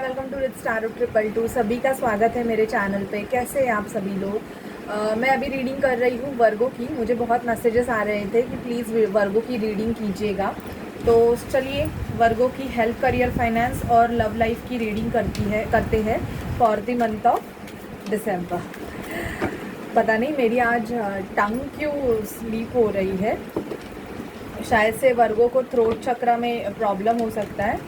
Hi, welcome to rich star 222। सभी का स्वागत है मेरे चैनल पे। कैसे हैं आप सभी लोग? मैं अभी रीडिंग कर रही हूँ वर्गो की। मुझे बहुत मैसेजेस आ रहे थे कि प्लीज़ वर्गो की रीडिंग कीजिएगा। तो चलिए वर्गो की हेल्थ, करियर, फाइनेंस और लव लाइफ की रीडिंग करते हैं for the month of December. पता नहीं मेरी आज टंग क्यों स्लीप हो रही है। शायद से वर्गो को थ्रोट चक्रा में प्रॉब्लम हो सकता है।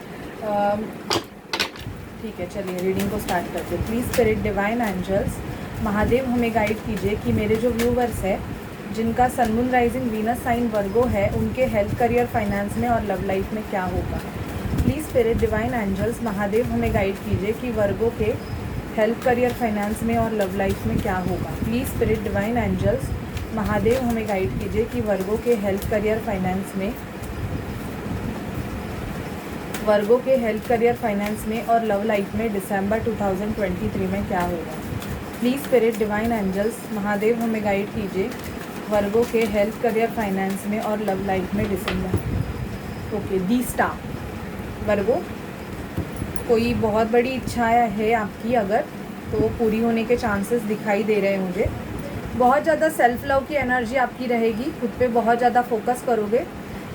ठीक है, चलिए रीडिंग को स्टार्ट करते हैं। Please spirit, divine angels, Mahadev हमें गाइड कीजिए कि मेरे जो व्यूवर्स हैं जिनका sun moon rising Venus sign Virgo है, उनके हेल्थ, करियर, फाइनेंस में और लव लाइफ में क्या होगा। Please spirit, divine angels, Mahadev हमें गाइड कीजिए कि वर्गो के हेल्थ, करियर, फाइनेंस में और लव लाइफ में क्या होगा। Please spirit, divine angels, Mahadev हमें गाइड कीजिए कि वर्गो के हेल्थ, करियर, फाइनेंस में और लव लाइफ में दिसंबर 2023 में क्या होगा। Please spirit, divine angels, Mahadev हमें गाइड कीजिए वर्गो के हेल्थ, करियर, फाइनेंस में और लव लाइफ में दिसंबर। ओके, दी स्टार। वर्गो, कोई बहुत बड़ी इच्छा है आपकी, अगर तो वो पूरी होने के चांसेस दिखाई दे रहे हैं मुझे। बहुत ज़्यादा सेल्फ लव की एनर्जी आपकी रहेगी, खुद पे बहुत ज़्यादा फोकस करोगे।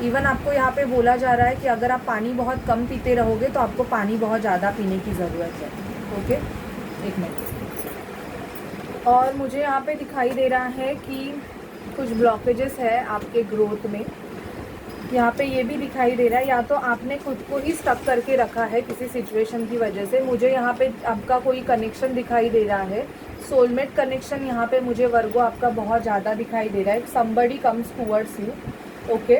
इवन आपको यहाँ पे बोला जा रहा है कि अगर आप पानी बहुत कम पीते रहोगे तो आपको पानी बहुत ज़्यादा पीने की ज़रूरत है। ओके, एक मिनट। और मुझे यहाँ पे दिखाई दे रहा है कि कुछ ब्लॉकेजेस है आपके ग्रोथ में। यहाँ पे ये भी दिखाई दे रहा है या तो आपने खुद को ही स्टक करके रखा है किसी सिचुएशन की वजह से। मुझे यहाँ पे आपका कोई कनेक्शन दिखाई दे रहा है, सोलमेट कनेक्शन यहाँ पे मुझे वर्गो आपका बहुत ज़्यादा दिखाई दे रहा है। Somebody comes towards you. Okay,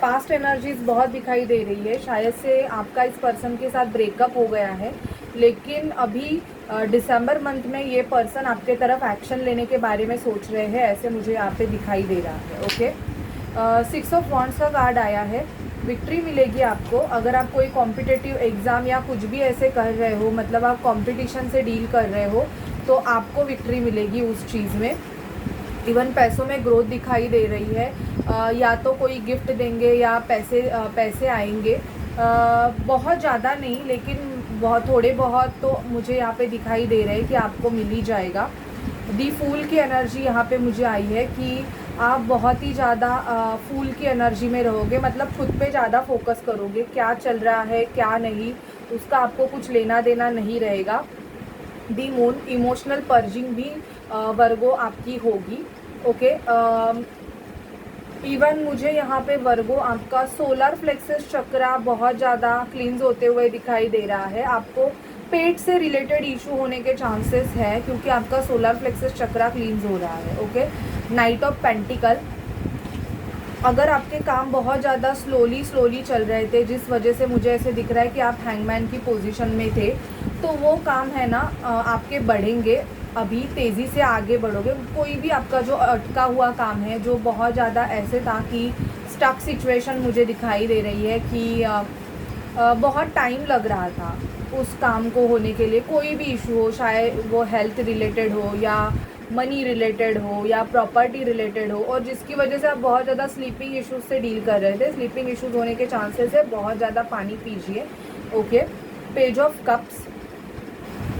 past energies बहुत दिखाई दे रही है। शायद से आपका इस पर्सन के साथ ब्रेकअप हो गया है, लेकिन अभी दिसंबर मंथ में ये पर्सन आपके तरफ एक्शन लेने के बारे में सोच रहे हैं, ऐसे मुझे यहाँ पे दिखाई दे रहा है। ओके, 6 ऑफ वॉन्ड्स का कार्ड आया है। विक्ट्री मिलेगी आपको अगर आप कोई कॉम्पिटिटिव एग्ज़ाम या कुछ भी ऐसे कर रहे हो, मतलब आप कंपटीशन से डील कर रहे हो, तो आपको विक्ट्री मिलेगी उस चीज़ में। इवन पैसों में ग्रोथ दिखाई दे रही है। या तो कोई गिफ्ट देंगे या पैसे आएंगे। बहुत ज़्यादा नहीं, लेकिन बहुत थोड़े बहुत तो मुझे यहाँ पे दिखाई दे रहे हैं कि आपको मिल ही जाएगा। दी फूल की एनर्जी यहाँ पे मुझे आई है कि आप बहुत ही ज़्यादा फूल की एनर्जी में रहोगे, मतलब खुद पे ज़्यादा फोकस करोगे। क्या चल रहा है क्या नहीं, उसका आपको कुछ लेना देना नहीं रहेगा। दी मून, इमोशनल पर्जिंग भी वर्गो आपकी होगी। ओके, इवन मुझे यहाँ पे वर्गो आपका सोलर प्लेक्सस चक्रा बहुत ज़्यादा क्लींस होते हुए दिखाई दे रहा है। आपको पेट से रिलेटेड इशू होने के चांसेस है क्योंकि आपका सोलर प्लेक्सस चक्रा क्लींस हो रहा है। ओके, नाइट ऑफ पेंटिकल, अगर आपके काम बहुत ज़्यादा स्लोली चल रहे थे, जिस वजह से मुझे ऐसे दिख रहा है कि आप हैंगमैन की पोजीशन में थे, तो वो काम है ना आपके बढ़ेंगे, अभी तेज़ी से आगे बढ़ोगे। कोई भी आपका जो अटका हुआ काम है, जो बहुत ज़्यादा ऐसे था कि स्टक सिचुएशन मुझे दिखाई दे रही है कि बहुत टाइम लग रहा था उस काम को होने के लिए। कोई भी इशू हो, चाहे वो हेल्थ रिलेटेड हो या मनी रिलेटेड हो या प्रॉपर्टी रिलेटेड हो, और जिसकी वजह से आप बहुत ज़्यादा स्लीपिंग इश्यूज से डील कर रहे थे। स्लीपिंग इश्यूज होने के चांसेस है, बहुत ज़्यादा पानी पीजिए। ओके, पेज ऑफ कप्स,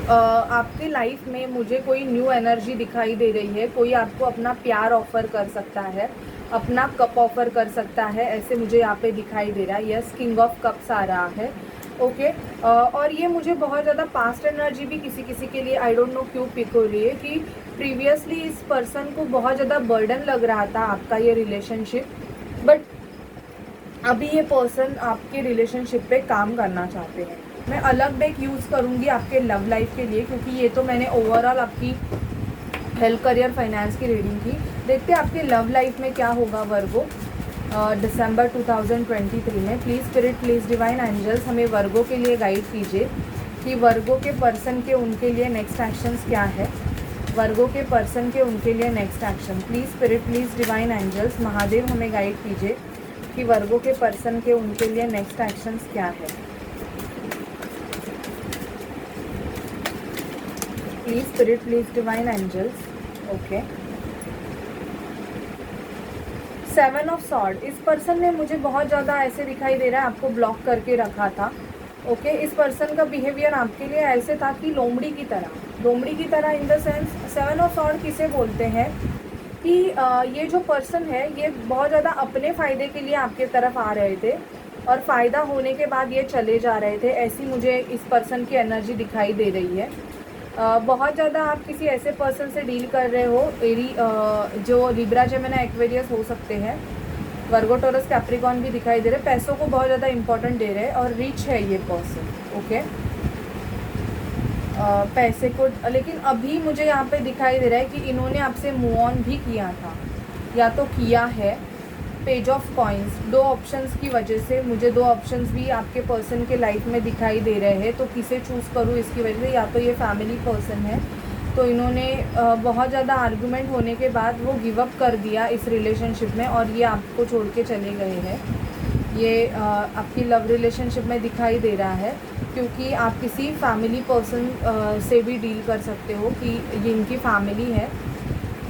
आपकी लाइफ में मुझे कोई न्यू एनर्जी दिखाई दे रही है। कोई आपको अपना प्यार ऑफ़र कर सकता है, अपना कप ऑफ़र कर सकता है, ऐसे मुझे यहाँ पे दिखाई दे रहा है। यस, किंग ऑफ कप्स आ रहा है। ओके, और ये मुझे बहुत ज़्यादा पास्ट एनर्जी भी किसी किसी के लिए, आई डोंट नो क्यों पिक हो रही है कि प्रीवियसली इस पर्सन को बहुत ज़्यादा बर्डन लग रहा था आपका ये रिलेशनशिप, बट अभी ये पर्सन आपके रिलेशनशिप पे काम करना चाहते हैं। मैं अलग डेक यूज़ करूँगी आपके लव लाइफ के लिए, क्योंकि ये तो मैंने ओवरऑल आपकी हेल्थ, करियर, फाइनेंस की रीडिंग की। देखते हैं आपके लव लाइफ में क्या होगा वर्गो दिसंबर 2023 में। Please spirit, please divine angels, हमें वर्गो के लिए गाइड कीजिए कि वर्गो के पर्सन के उनके लिए नेक्स्ट एक्शंस क्या है। वर्गो के पर्सन के उनके लिए next action. Please spirit, please divine angels, Mahadev हमें गाइड कीजिए कि वर्गो के पर्सन के उनके लिए नेक्स्ट एक्शंस क्या है। Please spirit, please divine angels. Okay, 7 of sword, इस पर्सन ने मुझे बहुत ज़्यादा ऐसे दिखाई दे रहा है आपको ब्लॉक करके रखा था। ओके इस पर्सन का बिहेवियर आपके लिए ऐसे था कि लोमड़ी की तरह in the sense 7 of sword किसे बोलते हैं कि ये जो पर्सन है ये बहुत ज़्यादा अपने फ़ायदे के लिए आपके तरफ आ रहे थे और फ़ायदा होने के बाद ये चले जा रहे थे, ऐसी मुझे इस पर्सन की एनर्जी दिखाई दे रही है। बहुत ज़्यादा आप किसी ऐसे पर्सन से डील कर रहे हो जो लिब्रा जेमिनी एक्वेरियस हो सकते हैं, वर्गो टॉरस कैप्रिकॉन भी दिखाई दे रहे हैं। पैसों को बहुत ज़्यादा इंपॉर्टेंट दे रहे हैं और रिच है ये पर्सन। ओके पैसे को, लेकिन अभी मुझे यहाँ पे दिखाई दे रहा है कि इन्होंने आपसे मूव ऑन भी किया था या तो किया है। पेज ऑफ कॉइन्स, दो ऑप्शंस की वजह से मुझे दो ऑप्शंस भी आपके पर्सन के लाइफ में दिखाई दे रहे हैं, तो किसे चूज़ करूँ इसकी वजह से। या तो ये फैमिली पर्सन है तो इन्होंने बहुत ज़्यादा आर्गुमेंट होने के बाद वो गिव अप कर दिया इस रिलेशनशिप में और ये आपको छोड़ के चले गए हैं। ये आपकी लव रिलेशनशिप में दिखाई दे रहा है क्योंकि आप किसी फैमिली पर्सन से भी डील कर सकते हो कि ये इनकी फैमिली है,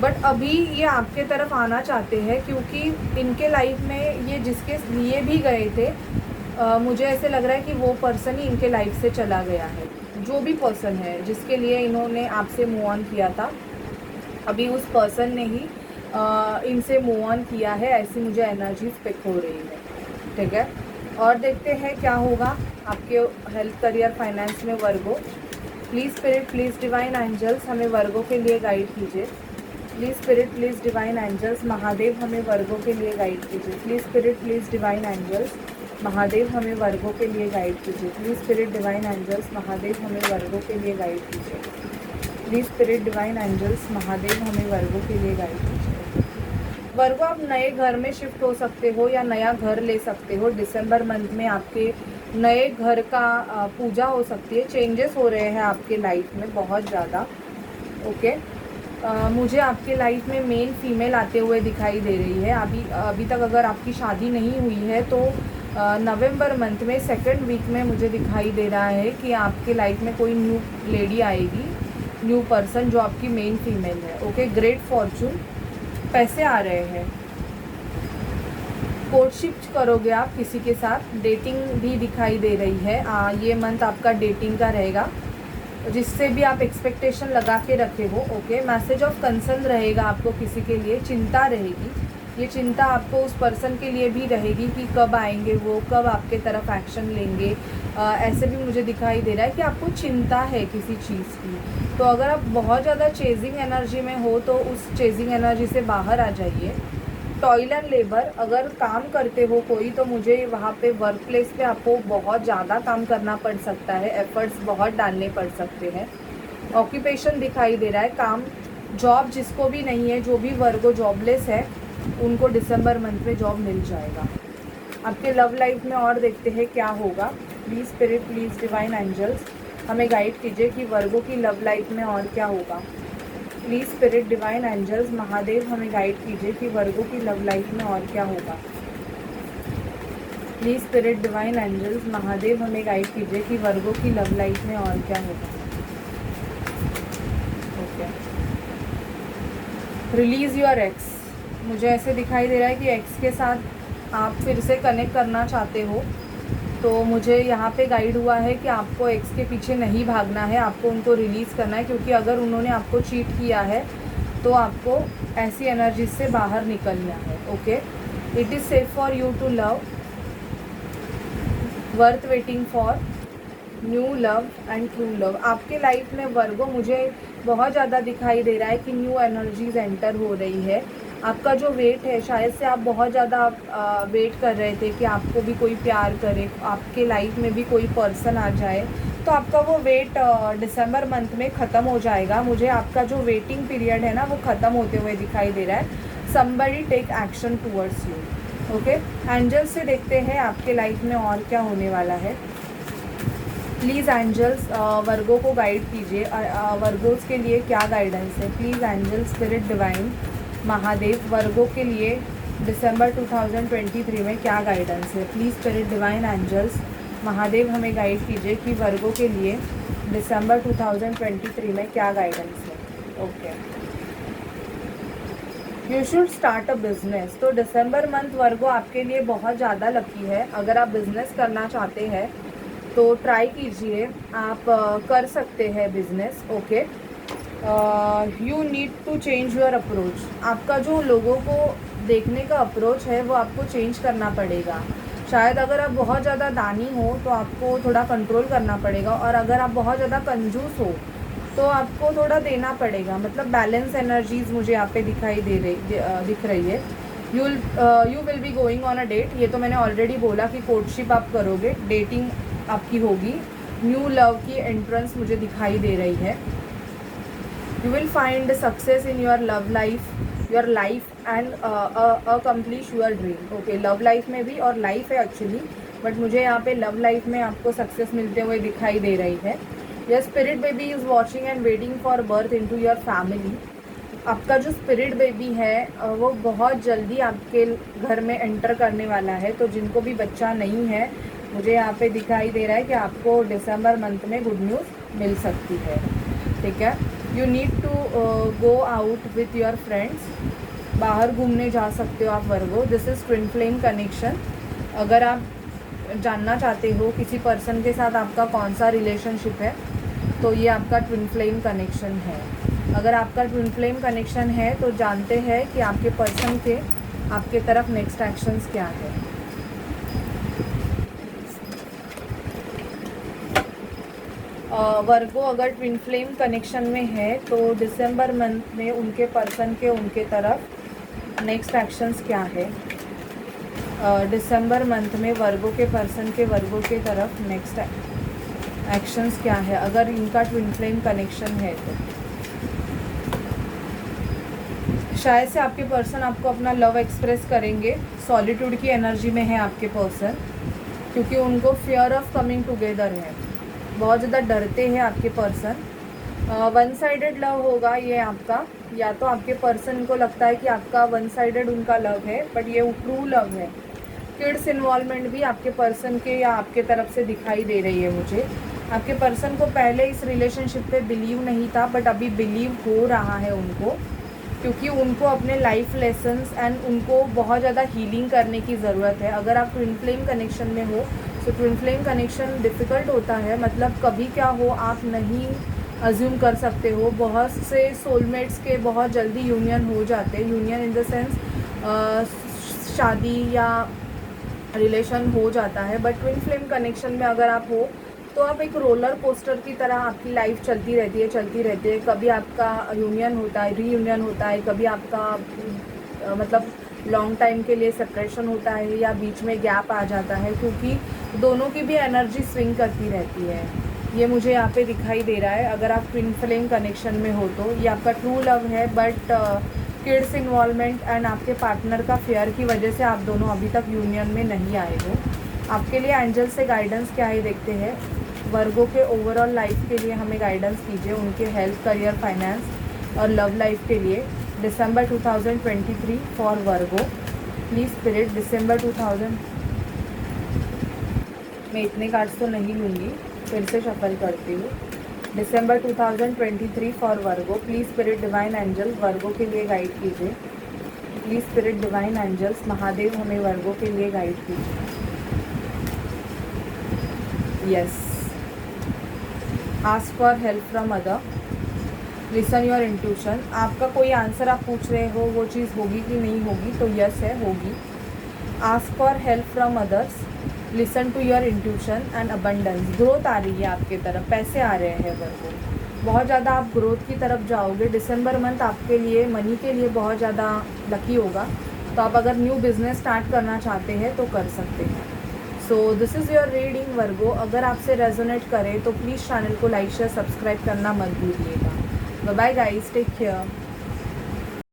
बट अभी ये आपके तरफ आना चाहते हैं क्योंकि इनके लाइफ में ये जिसके लिए भी गए थे, मुझे ऐसे लग रहा है कि वो पर्सन ही इनके लाइफ से चला गया है। जो भी पर्सन है जिसके लिए इन्होंने आपसे मूव ऑन किया था, अभी उस पर्सन ने ही इनसे मूव ऑन किया है, ऐसी मुझे एनर्जीज पिक हो रही है। ठीक है, और देखते हैं क्या होगा आपके हेल्थ, करियर, फाइनेंस में Virgo. Please spirit, please divine angels हमें वर्गो के लिए गाइड कीजिए। Please spirit, please divine angels Mahadev हमें वर्गो के लिए गाइड कीजिए। Please spirit, please divine angels Mahadev हमें वर्गो के लिए गाइड कीजिए। Please spirit divine angels Mahadev हमें वर्गो के लिए गाइड कीजिए। Please spirit divine angels Mahadev हमें वर्गो के लिए गाइड कीजिए। वर्गो आप नए घर में शिफ्ट हो सकते हो या नया घर ले सकते हो। दिसंबर मंथ में आपके नए घर का पूजा हो सकती है। चेंजेस हो रहे हैं आपके लाइफ में बहुत ज़्यादा। ओके मुझे आपके लाइफ में मेल फीमेल आते हुए दिखाई दे रही है। अभी तक अगर आपकी शादी नहीं हुई है तो नवंबर मंथ में सेकंड वीक में मुझे दिखाई दे रहा है कि आपके लाइफ में कोई न्यू लेडी आएगी, न्यू पर्सन जो आपकी मेन फीमेल है। ओके ग्रेट फॉर्चून, पैसे आ रहे हैं। कोर्टशिप करोगे आप किसी के साथ, डेटिंग भी दिखाई दे रही है। ये मंथ आपका डेटिंग का रहेगा जिससे भी आप एक्सपेक्टेशन लगा के रखे हो। ओके मैसेज ऑफ कंसर्न रहेगा आपको किसी के लिए, चिंता रहेगी। ये चिंता आपको उस पर्सन के लिए भी रहेगी कि कब आएंगे वो, कब आपके तरफ एक्शन लेंगे। ऐसे भी मुझे दिखाई दे रहा है कि आपको चिंता है किसी चीज़ की। तो अगर आप बहुत ज़्यादा चेजिंग एनर्जी में हो तो उस चेजिंग एनर्जी से बाहर आ जाइए। टॉयल एंड लेबर, अगर काम करते हो कोई तो मुझे वहाँ पे वर्क प्लेस पे आपको बहुत ज़्यादा काम करना पड़ सकता है, एफर्ट्स बहुत डालने पड़ सकते हैं। ऑक्यूपेशन दिखाई दे रहा है, काम, जॉब जिसको भी नहीं है, जो भी वर्गो जॉबलेस है उनको दिसंबर मंथ में जॉब मिल जाएगा। आपके लव लाइफ में और देखते हैं क्या होगा। Please spirit, please divine angels हमें गाइड कीजिए कि वर्गो की लव लाइफ में और क्या होगा। Please spirit divine angels Mahadev हमें गाइड कीजिए कि वर्गो की लव लाइफ में और क्या होगा। Please spirit divine angels Mahadev हमें गाइड कीजिए कि वर्गो की लव लाइफ में और क्या होगा। ओके रिलीज़ योर एक्स, मुझे ऐसे दिखाई दे रहा है कि एक्स के साथ आप फिर से कनेक्ट करना चाहते हो, तो मुझे यहाँ पे गाइड हुआ है कि आपको एक्स के पीछे नहीं भागना है, आपको उनको रिलीज़ करना है क्योंकि अगर उन्होंने आपको चीट किया है तो आपको ऐसी एनर्जी से बाहर निकलना है। Okay it is safe for you to love, worth waiting for new love and true love. आपके लाइफ में वर्गो मुझे बहुत ज़्यादा दिखाई दे रहा है कि न्यू एनर्जीज एंटर हो रही है। आपका जो वेट है, शायद से आप बहुत ज़्यादा वेट कर रहे थे कि आपको भी कोई प्यार करे, आपके लाइफ में भी कोई पर्सन आ जाए, तो आपका वो वेट दिसंबर मंथ में ख़त्म हो जाएगा। मुझे आपका जो वेटिंग पीरियड है ना वो ख़त्म होते हुए दिखाई दे रहा है। Somebody take action towards you. Okay angels से देखते हैं आपके लाइफ में और क्या होने वाला है। प्लीज़ एंजल्स वर्गो को गाइड कीजिए, वर्गोस के लिए क्या गाइडेंस है। Please angel spirit divine Mahadev Virgo के लिए दिसंबर 2023 में क्या गाइडेंस है। Please spirit divine angels Mahadev हमें गाइड कीजिए कि वर्गो के लिए दिसंबर 2023 में क्या गाइडेंस है। Okay you should start a business, तो दिसंबर मंथ वर्गो आपके लिए बहुत ज़्यादा लकी है। अगर आप बिज़नेस करना चाहते हैं तो ट्राई कीजिए, आप कर सकते हैं business. Okay, you need to change your approach. आपका जो लोगों को देखने का अप्रोच है वो आपको चेंज करना पड़ेगा। शायद अगर आप बहुत ज़्यादा दानी हो तो आपको थोड़ा कंट्रोल करना पड़ेगा, और अगर आप बहुत ज़्यादा कंजूस हो तो आपको थोड़ा देना पड़ेगा। मतलब बैलेंस एनर्जीज मुझे यहाँ पे दिख रही है। You will be going on a date. ये तो मैंने ऑलरेडी बोला कि कोर्टशिप आप करोगे, डेटिंग आपकी होगी। न्यू लव की एंट्रेंस मुझे दिखाई दे रही है। You will find success in your love life and accomplish your dream. Okay, love life में भी और लाइफ है एक्चुअली, बट मुझे यहाँ पे लव लाइफ में आपको सक्सेस मिलते हुए दिखाई दे रही है। Your spirit baby is watching and waiting for birth into your family. आपका जो स्पिरिट बेबी है वो बहुत जल्दी आपके घर में एंटर करने वाला है। तो जिनको भी बच्चा नहीं है, मुझे यहाँ पे दिखाई दे रहा है कि आपको दिसंबर मंथ में गुड न्यूज़ मिल सकती है। ठीक है, you need to go out with your friends. बाहर घूमने जा सकते हो आप Virgo. This is twin flame connection. अगर आप जानना चाहते हो किसी पर्सन के साथ आपका कौन सा रिलेशनशिप है, तो ये आपका ट्विन फ्लेम कनेक्शन है। अगर आपका ट्विन फ्लेम कनेक्शन है तो जानते हैं कि आपके पर्सन के आपके तरफ नेक्स्ट एक्शंस क्या है। वर्गो अगर ट्विन फ्लेम कनेक्शन में है तो दिसंबर मंथ में उनके पर्सन के उनके तरफ नेक्स्ट एक्शंस क्या है। दिसंबर मंथ में वर्गो के पर्सन के वर्गो के तरफ नेक्स्ट एक्शंस क्या है अगर इनका ट्विन फ्लेम कनेक्शन है तो। शायद से आपके पर्सन आपको अपना लव एक्सप्रेस करेंगे। सॉलिट्यूड की एनर्जी में है आपके पर्सन, क्योंकि उनको फियर ऑफ कमिंग टुगेदर है। बहुत ज़्यादा डरते हैं आपके पर्सन। वन साइडेड लव होगा ये आपका, या तो आपके पर्सन को लगता है कि आपका वन साइडेड उनका लव है, बट ये ट्रू लव है। किड्स इन्वॉल्वमेंट भी आपके पर्सन के या आपके तरफ से दिखाई दे रही है मुझे। आपके पर्सन को पहले इस रिलेशनशिप पे बिलीव नहीं था, बट अभी बिलीव हो रहा है उनको, क्योंकि उनको अपने लाइफ लेसन्स एंड उनको बहुत ज़्यादा हीलिंग करने की ज़रूरत है। अगर आप ट्विन फ्लेम कनेक्शन में हो तो ट्विन फ्लेम कनेक्शन डिफ़िकल्ट होता है। मतलब कभी क्या हो आप नहीं अज्यूम कर सकते हो। बहुत से सोलमेट्स के बहुत जल्दी यूनियन हो जाते हैं। यूनियन इन द सेंस शादी या रिलेशन हो जाता है। बट ट्विन फ्लेम कनेक्शन में अगर आप हो तो आप एक रोलर कोस्टर की तरह आपकी लाइफ चलती रहती है। कभी आपका यूनियन होता है, रीयूनियन होता है, कभी आपका मतलब लॉन्ग टाइम के लिए सेपरेशन होता है, या बीच में गैप आ जाता है, क्योंकि दोनों की भी एनर्जी स्विंग करती रहती है। ये मुझे यहाँ पे दिखाई दे रहा है। अगर आप ट्विन फ्लेम कनेक्शन में हो तो ये आपका ट्रू लव है, बट किड्स इन्वॉल्वमेंट एंड आपके पार्टनर का फेयर की वजह से आप दोनों अभी तक यूनियन में नहीं आए हो। आपके लिए एंजल से गाइडेंस क्या है देखते हैं। वर्गो के ओवरऑल लाइफ के लिए हमें गाइडेंस कीजिए, उनके हेल्थ, करियर, फाइनेंस और लव लाइफ के लिए दिसंबर 2023 फॉर वर्गो। प्लीज़ स्पिरिट दिसंबर 2000। मैं इतने कार्ड्स तो नहीं लूँगी, फिर से शफल करती हूँ। December 2023 for Virgo. Please spirit divine angel Virgo के लिए गाइड कीजिए। Please spirit divine angels Mahadev हमें वर्गो के लिए गाइड कीजिए। Yes, ask for help from other, listen your intuition. आपका कोई आंसर आप पूछ रहे हो वो चीज़ होगी कि नहीं होगी, तो यस है, होगी। Ask for help from others, listen to your intuition and abundance. Growth आ रही है आपके तरफ, पैसे आ रहे हैं वर्गो, बहुत ज़्यादा आप ग्रोथ की तरफ जाओगे। दिसंबर मंथ आपके लिए मनी के लिए बहुत ज़्यादा लकी होगा। तो आप अगर न्यू बिजनेस स्टार्ट करना चाहते हैं तो कर सकते हैं। So this is your reading Virgo. अगर आपसे रेजोनेट करे तो प्लीज़ चैनल को लाइक शेयर सब्सक्राइब करना मत भूलिएगा। Bye guys, take care.